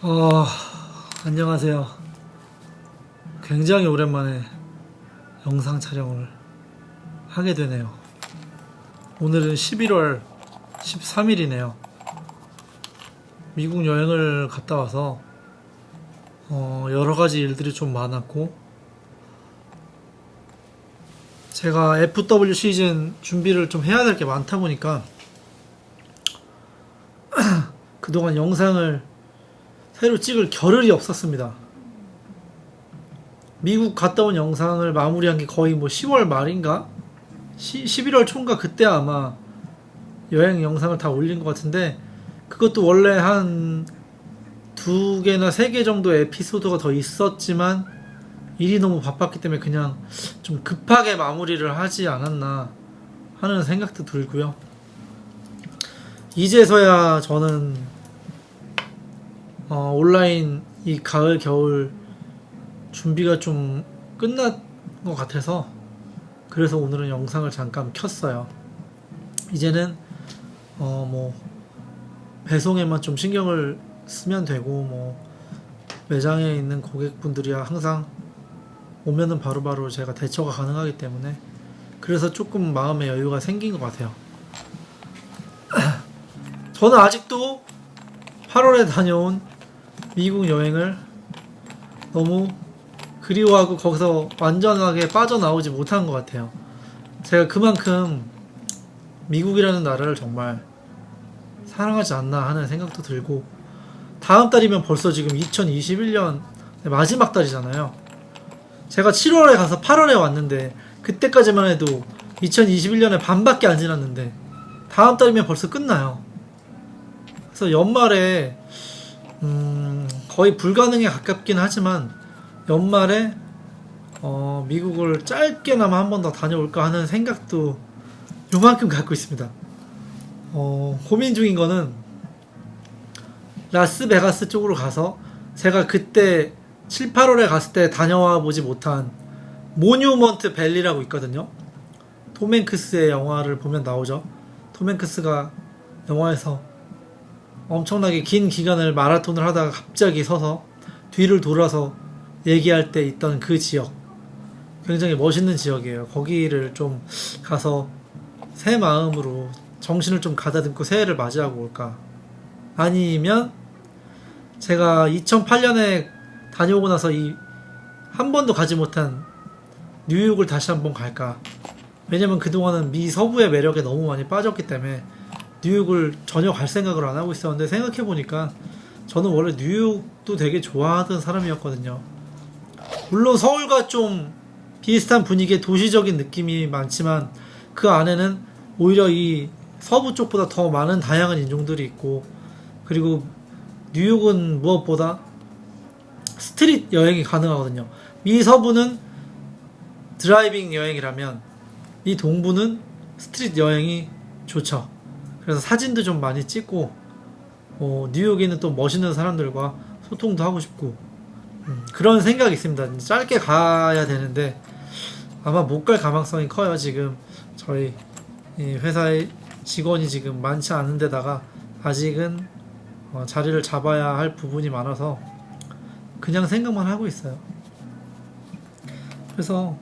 어, 안녕하세요. 굉장히 오랜만에 영상 촬영을 하게 되네요. 오늘은 11월 13일이네요. 미국 여행을 갔다 와서 여러 가지 일들이 좀 많았고, 제가 FW 시즌 준비를 좀 해야 될 게 많다 보니까 그동안 영상을 새로 찍을 겨를이 없었습니다. 미국 갔다 온 영상을 마무리한 게 거의 10월 말인가? 11월 초인가 그때 아마 여행 영상을 다 올린 것 같은데, 그것도 원래 한 2개나 3개 정도 에피소드가 더 있었지만 일이 너무 바빴기 때문에 그냥 좀 급하게 마무리를 하지 않았나 하는 생각도 들고요. 이제서야 저는 온라인 이 가을 겨울 준비가 좀 끝난 것 같아서, 그래서 오늘은 영상을 잠깐 켰어요. 이제는 배송에만 좀 신경을 쓰면 되고, 매장에 있는 고객분들이야 항상 오면은 바로바로 제가 대처가 가능하기 때문에, 그래서 조금 마음의 여유가 생긴 것 같아요. 저는 아직도 8월에 다녀온 미국 여행을 너무 그리워하고 거기서 완전하게 빠져나오지 못한 것 같아요. 제가 그만큼 미국이라는 나라를 정말 사랑하지 않나 하는 생각도 들고, 다음 달이면 벌써 지금 2021년 마지막 달이잖아요. 제가 7월에 가서 8월에 왔는데 그때까지만 해도 2021년에 반밖에 안 지났는데 다음 달이면 벌써 끝나요. 그래서 연말에 거의 불가능에 가깝긴 하지만 연말에 미국을 짧게나마 한 번 더 다녀올까 하는 생각도 요만큼 갖고 있습니다. 고민 중인 거는 라스베가스 쪽으로 가서 제가 그때 7, 8월에 갔을 때 다녀와 보지 못한 모뉴먼트 밸리라고 있거든요. 톰 행크스의 영화를 보면 나오죠. 톰 행크스가 영화에서 엄청나게 긴 기간을 마라톤을 하다가 갑자기 서서 뒤를 돌아서 얘기할 때 있던 그 지역, 굉장히 멋있는 지역이에요. 거기를 좀 가서 새 마음으로 정신을 좀 가다듬고 새해를 맞이하고 올까, 아니면 제가 2008년에 다녀오고 나서 한 번도 가지 못한 뉴욕을 다시 한번 갈까. 왜냐면 그동안은 미 서부의 매력에 너무 많이 빠졌기 때문에 뉴욕을 전혀 갈 생각을 안 하고 있었는데, 생각해보니까 저는 원래 뉴욕도 되게 좋아하던 사람이었거든요. 물론 서울과 좀 비슷한 분위기의 도시적인 느낌이 많지만 그 안에는 오히려 이 서부 쪽보다 더 많은 다양한 인종들이 있고, 그리고 뉴욕은 무엇보다 스트릿 여행이 가능하거든요. 미 서부는 드라이빙 여행이라면 이 동부는 스트릿 여행이 좋죠. 그래서 사진도 좀 많이 찍고, 뉴욕에 있는 또 멋있는 사람들과 소통도 하고 싶고, 그런 생각이 있습니다. 짧게 가야 되는데 아마 못 갈 가망성이 커요. 지금 저희 이 회사의 직원이 지금 많지 않은 데다가 아직은 자리를 잡아야 할 부분이 많아서 그냥 생각만 하고 있어요. 그래서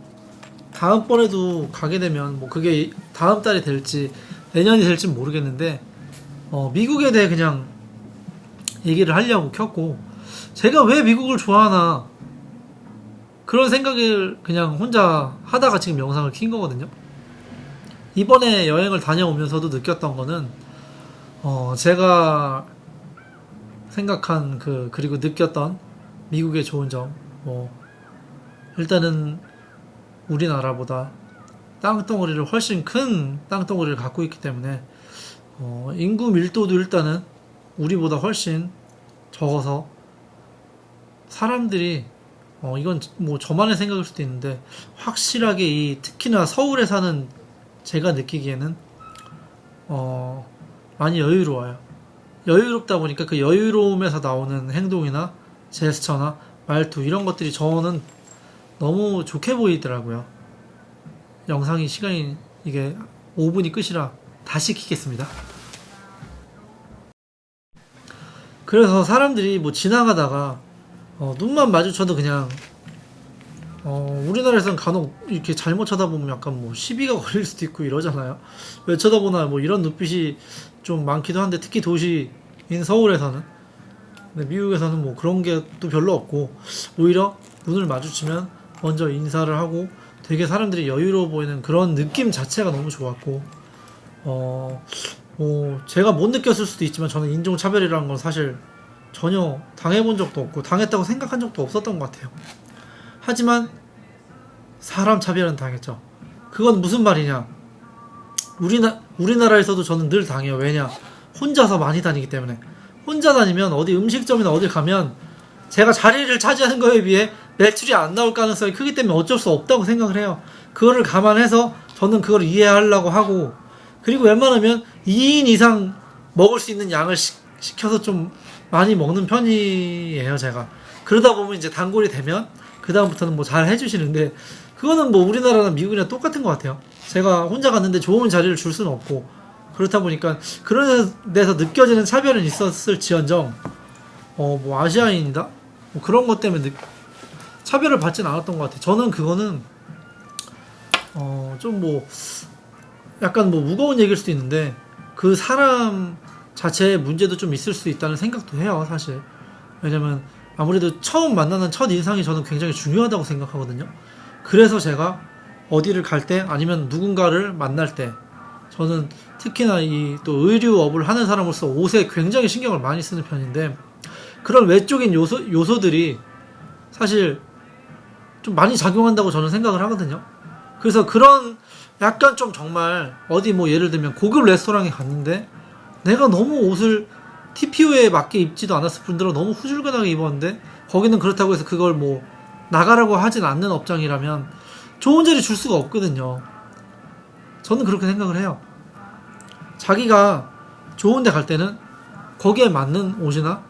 다음번에도 가게 되면 그게 다음 달이 될지 내년이 될지 모르겠는데, 미국에 대해 그냥 얘기를 하려고 켰고, 제가 왜 미국을 좋아하나 그런 생각을 그냥 혼자 하다가 지금 영상을 킨 거거든요. 이번에 여행을 다녀오면서도 느꼈던 거는 제가 생각한 그리고 느꼈던 미국의 좋은 점, 일단은 우리나라보다 땅덩어리를 훨씬 큰 땅덩어리를 갖고 있기 때문에 인구 밀도도 일단은 우리보다 훨씬 적어서 사람들이 이건 저만의 생각일 수도 있는데, 확실하게 특히나 서울에 사는 제가 느끼기에는 많이 여유로워요. 여유롭다 보니까 그 여유로움에서 나오는 행동이나 제스처나 말투, 이런 것들이 저는 너무 좋게 보이더라고요. 영상이 시간이 이게 5분이 끝이라 다시 키겠습니다. 그래서 사람들이 뭐 지나가다가 눈만 마주쳐도 그냥 우리나라에서는 간혹 이렇게 잘못 쳐다보면 약간 뭐 시비가 걸릴 수도 있고 이러잖아요. 왜 쳐다보나 뭐 이런 눈빛이 좀 많기도 한데 특히 도시인 서울에서는. 근데 미국에서는 뭐 그런 게 또 별로 없고 오히려 눈을 마주치면 먼저 인사를 하고 되게 사람들이 여유로워 보이는 그런 느낌 자체가 너무 좋았고 뭐 제가 못 느꼈을 수도 있지만 저는 인종차별이라는 건 사실 전혀 당해본 적도 없고 당했다고 생각한 적도 없었던 것 같아요. 하지만 사람 차별은 당했죠. 그건 무슨 말이냐? 우리나라에서도 저는 늘 당해요. 왜냐? 혼자서 많이 다니기 때문에. 혼자 다니면 어디 음식점이나 어딜 가면 제가 자리를 차지하는 거에 비해 매출이 안 나올 가능성이 크기 때문에 어쩔 수 없다고 생각을 해요. 그거를 감안해서 저는 그걸 이해하려고 하고, 그리고 웬만하면 2인 이상 먹을 수 있는 양을 시켜서 좀 많이 먹는 편이에요, 제가. 그러다 보면 이제 단골이 되면 그다음부터는 뭐 잘 해주시는데, 그거는 뭐 우리나라나 미국이나 똑같은 것 같아요. 제가 혼자 갔는데 좋은 자리를 줄 수는 없고, 그렇다 보니까 그런 데서 느껴지는 차별은 있었을지언정 뭐 아시아인이다? 뭐 그런 것 때문에 차별을 받진 않았던 것 같아요. 저는 그거는 좀 뭐 약간 뭐 무거운 얘기일 수도 있는데 그 사람 자체의 문제도 좀 있을 수 있다는 생각도 해요, 사실. 왜냐면 아무래도 처음 만나는 첫 인상이 저는 굉장히 중요하다고 생각하거든요. 그래서 제가 어디를 갈 때 아니면 누군가를 만날 때 저는 특히나 이 또 의류업을 하는 사람으로서 옷에 굉장히 신경을 많이 쓰는 편인데, 그런 외적인 요소들이 사실 좀 많이 작용한다고 저는 생각을 하거든요. 그래서 그런 약간 좀 정말 어디 뭐 예를 들면 고급 레스토랑에 갔는데 내가 너무 옷을 TPO에 맞게 입지도 않았을 뿐더러 너무 후줄근하게 입었는데 거기는 그렇다고 해서 그걸 뭐 나가라고 하진 않는 업장이라면 좋은 자리 줄 수가 없거든요. 저는 그렇게 생각을 해요. 자기가 좋은 데 갈 때는 거기에 맞는 옷이나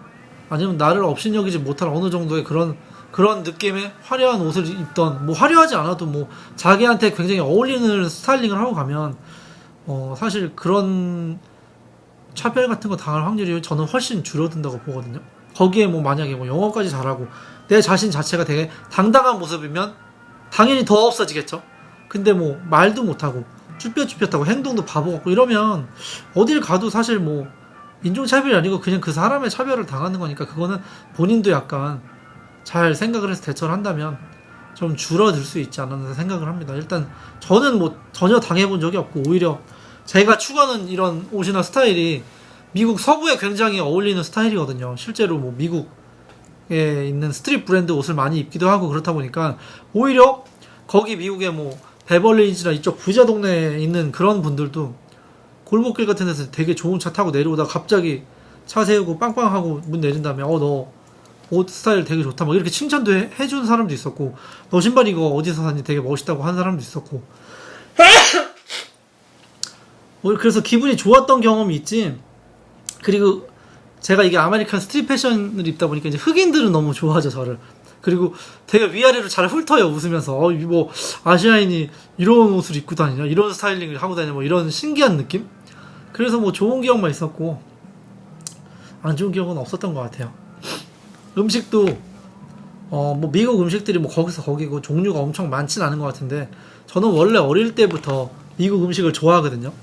아니면 나를 업신여기지 못할 어느 정도의 그런 느낌의 화려한 옷을 입던, 뭐 화려하지 않아도 뭐 자기한테 굉장히 어울리는 스타일링을 하고 가면 사실 그런 차별 같은 거 당할 확률이 저는 훨씬 줄어든다고 보거든요. 거기에 뭐 만약에 뭐 영어까지 잘하고 내 자신 자체가 되게 당당한 모습이면 당연히 더 없어지겠죠. 근데 뭐 말도 못하고 쭈뼛쭈뼛하고 행동도 바보 같고 이러면 어딜 가도 사실 뭐 인종차별이 아니고 그냥 그 사람의 차별을 당하는 거니까 그거는 본인도 약간 잘 생각을 해서 대처를 한다면 좀 줄어들 수 있지 않나 생각을 합니다. 일단 저는 뭐 전혀 당해본 적이 없고 오히려 제가 추구하는 이런 옷이나 스타일이 미국 서부에 굉장히 어울리는 스타일이거든요. 실제로 뭐 미국에 있는 스트릿 브랜드 옷을 많이 입기도 하고 그렇다 보니까 오히려 거기 미국의 뭐 베벌리힐즈나 이쪽 부자 동네에 있는 그런 분들도 골목길 같은 데서 되게 좋은 차 타고 내려오다가 갑자기 차 세우고 빵빵하고 문 내린 다음에 너 옷 스타일 되게 좋다 막 이렇게 칭찬도 해준 사람도 있었고, 너 신발 이거 어디서 샀니 되게 멋있다고 한 사람도 있었고 그래서 기분이 좋았던 경험이 있지. 그리고 제가 이게 아메리칸 스트릿 패션을 입다 보니까 이제 흑인들은 너무 좋아하죠, 저를. 그리고 되게 위아래로 잘 훑어요, 웃으면서. 뭐 아시아인이 이런 옷을 입고 다니냐, 이런 스타일링을 하고 다니냐, 뭐 이런 신기한 느낌. 그래서 뭐 좋은 기억만 있었고 안 좋은 기억은 없었던 것 같아요. 음식도 뭐 미국 음식들이 뭐 거기서 거기고 종류가 엄청 많진 않은 것 같은데 저는 원래 어릴 때부터 미국 음식을 좋아하거든요.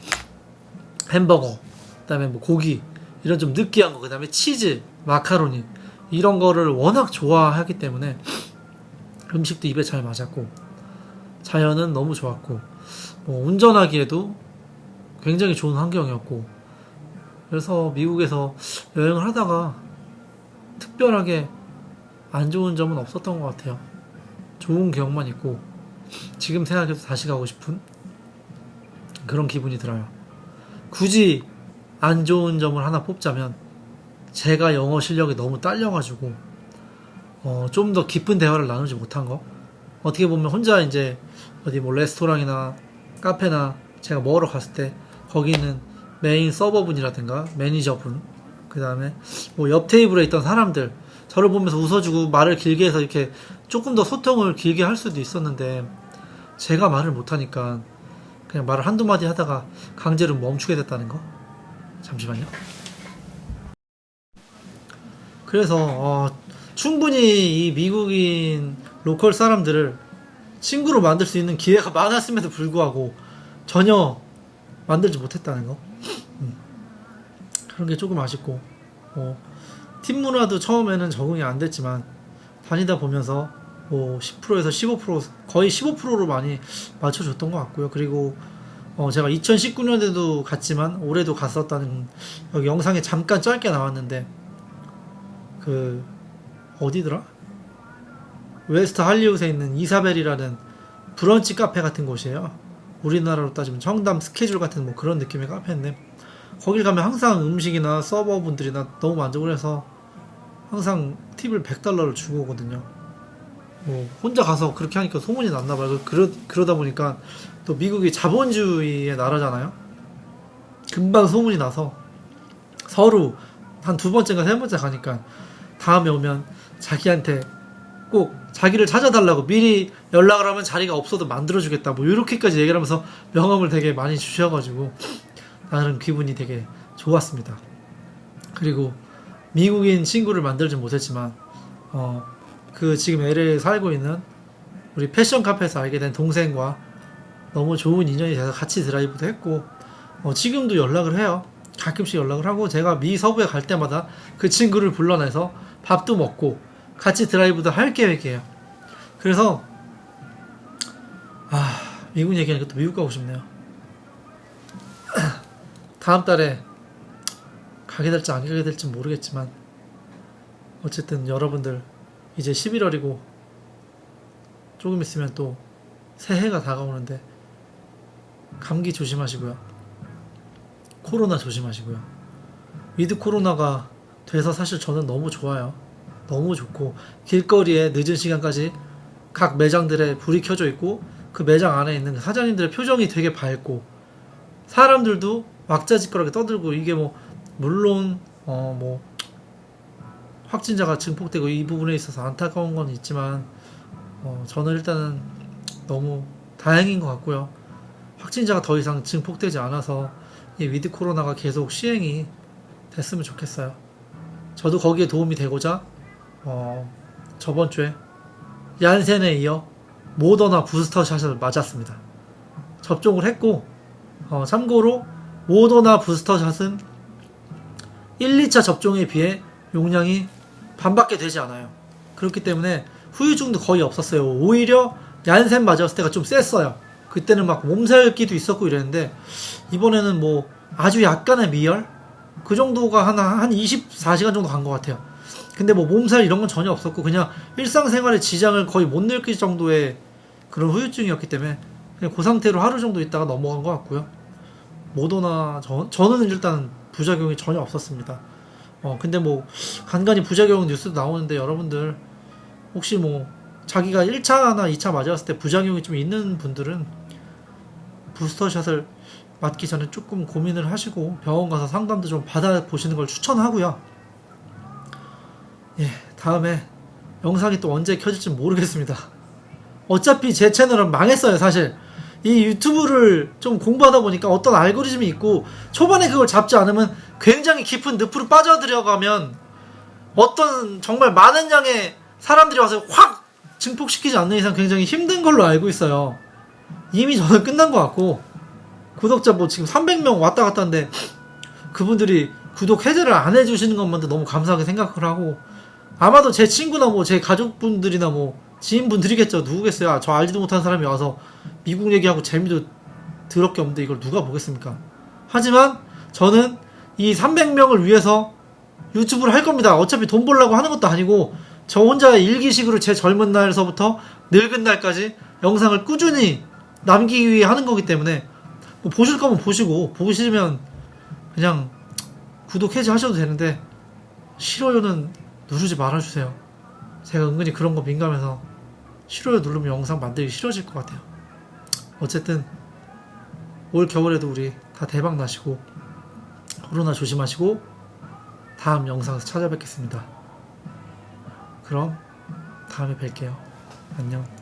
햄버거, 그다음에 뭐 고기 이런 좀 느끼한 거, 그다음에 치즈, 마카로니 이런 거를 워낙 좋아하기 때문에 음식도 입에 잘 맞았고 자연은 너무 좋았고 뭐 운전하기에도 굉장히 좋은 환경이었고, 그래서 미국에서 여행을 하다가 특별하게 안 좋은 점은 없었던 것 같아요. 좋은 기억만 있고 지금 생각해도 다시 가고 싶은 그런 기분이 들어요. 굳이 안 좋은 점을 하나 뽑자면 제가 영어 실력이 너무 딸려가지고 좀 더 깊은 대화를 나누지 못한 거. 어떻게 보면 혼자 이제 어디 뭐 레스토랑이나 카페나 제가 먹으러 갔을 때 거기 있는 메인 서버분이라든가 매니저분, 그 다음에 뭐 옆 테이블에 있던 사람들 저를 보면서 웃어주고 말을 길게 해서 이렇게 조금 더 소통을 길게 할 수도 있었는데 제가 말을 못하니까 그냥 말을 한두 마디 하다가 강제로 멈추게 됐다는 거. 잠시만요. 그래서 충분히 이 미국인 로컬 사람들을 친구로 만들 수 있는 기회가 많았음에도 불구하고 전혀 만들지 못했다는 거. 그런 게 조금 아쉽고, 팀 문화도 처음에는 적응이 안 됐지만 다니다 보면서 10%에서 15% 거의 15%로 많이 맞춰줬던 것 같고요. 그리고 제가 2019년에도 갔지만 올해도 갔었다는, 여기 영상에 잠깐 짧게 나왔는데 그 어디더라? 웨스트 할리우드에 있는 이사벨이라는 브런치 카페 같은 곳이에요. 우리나라로 따지면 청담 스케줄 같은 뭐 그런 느낌의 카페인데, 거길 가면 항상 음식이나 서버분들이나 너무 만족을 해서 항상 팁을 $100를 주고 오거든요. 혼자 가서 그렇게 하니까 소문이 났나봐요. 그러다 보니까 또 미국이 자본주의의 나라잖아요. 금방 소문이 나서 서로 한 두 번째인가 세 번째 가니까 다음에 오면 자기한테 꼭 자기를 찾아달라고 미리 연락을 하면 자리가 없어도 만들어주겠다, 뭐 이렇게까지 얘기를 하면서 명함을 되게 많이 주셔가지고 나는 기분이 되게 좋았습니다. 그리고 미국인 친구를 만들지 못했지만 그 지금 LA에 살고 있는 우리 패션 카페에서 알게 된 동생과 너무 좋은 인연이 돼서 같이 드라이브도 했고, 지금도 연락을 해요. 가끔씩 연락을 하고, 제가 미 서부에 갈 때마다 그 친구를 불러내서 밥도 먹고 같이 드라이브도 할 계획이에요. 그래서 미국 얘기하니까 또 미국 가고 싶네요. 다음 달에 가게 될지 안 가게 될지 모르겠지만 어쨌든 여러분들 이제 11월이고 조금 있으면 또 새해가 다가오는데 감기 조심하시고요. 코로나 조심하시고요. 위드 코로나가 돼서 사실 저는 너무 좋아요. 너무 좋고, 길거리에 늦은 시간까지 각 매장들에 불이 켜져 있고 그 매장 안에 있는 사장님들의 표정이 되게 밝고 사람들도 왁자지껄하게 떠들고, 이게 뭐 물론 뭐 확진자가 증폭되고 이 부분에 있어서 안타까운 건 있지만 저는 일단은 너무 다행인 것 같고요. 확진자가 더 이상 증폭되지 않아서 이 위드 코로나가 계속 시행이 됐으면 좋겠어요. 저도 거기에 도움이 되고자 저번 주에 얀센에 이어 모더나 부스터샷을 맞았습니다. 접종을 했고, 참고로 모더나 부스터샷은 1, 2차 접종에 비해 용량이 반밖에 되지 않아요. 그렇기 때문에 후유증도 거의 없었어요. 오히려 얀센 맞았을 때가 좀 셌어요. 그때는 막 몸살기도 있었고 이랬는데, 이번에는 뭐 아주 약간의 미열? 그 정도가 한 24시간 정도 간 것 같아요. 근데 뭐 몸살 이런 건 전혀 없었고 그냥 일상생활에 지장을 거의 못 느낄 정도의 그런 후유증이었기 때문에 그냥 그 상태로 하루 정도 있다가 넘어간 것 같고요. 모더나 저는 일단 부작용이 전혀 없었습니다. 근데 뭐 간간히 부작용 뉴스도 나오는데, 여러분들 혹시 뭐 자기가 1차나 2차 맞았을 때 부작용이 좀 있는 분들은 부스터샷을 맞기 전에 조금 고민을 하시고 병원 가서 상담도 좀 받아보시는 걸 추천하고요. 다음에 영상이 또 언제 켜질지 모르겠습니다. 어차피 제 채널은 망했어요. 사실 이 유튜브를 좀 공부하다 보니까 어떤 알고리즘이 있고, 초반에 그걸 잡지 않으면 굉장히 깊은 늪으로 빠져들어가면 어떤 정말 많은 양의 사람들이 와서 확 증폭시키지 않는 이상 굉장히 힘든 걸로 알고 있어요. 이미 저는 끝난 것 같고, 구독자 뭐 지금 300명 왔다 갔다 하는데 그분들이 구독 해제를 안 해주시는 것만도 너무 감사하게 생각을 하고, 아마도 제 친구나 뭐 제 가족분들이나 뭐 지인분들이겠죠. 누구겠어요. 저 알지도 못한 사람이 와서 미국 얘기하고 재미도 더럽게 없는데 이걸 누가 보겠습니까? 하지만 저는 이 300명을 위해서 유튜브를 할 겁니다. 어차피 돈 벌려고 하는 것도 아니고 저 혼자 일기식으로 제 젊은 날서부터 늙은 날까지 영상을 꾸준히 남기기 위해 하는 거기 때문에 뭐 보실 거면 보시고, 보시면 그냥 구독 해제하셔도 되는데 싫어요는 누르지 말아주세요. 제가 은근히 그런 거 민감해서 싫어요 누르면 영상 만들기 싫어질 것 같아요. 어쨌든 올 겨울에도 우리 다 대박 나시고 코로나 조심하시고 다음 영상에서 찾아뵙겠습니다. 그럼 다음에 뵐게요. 안녕.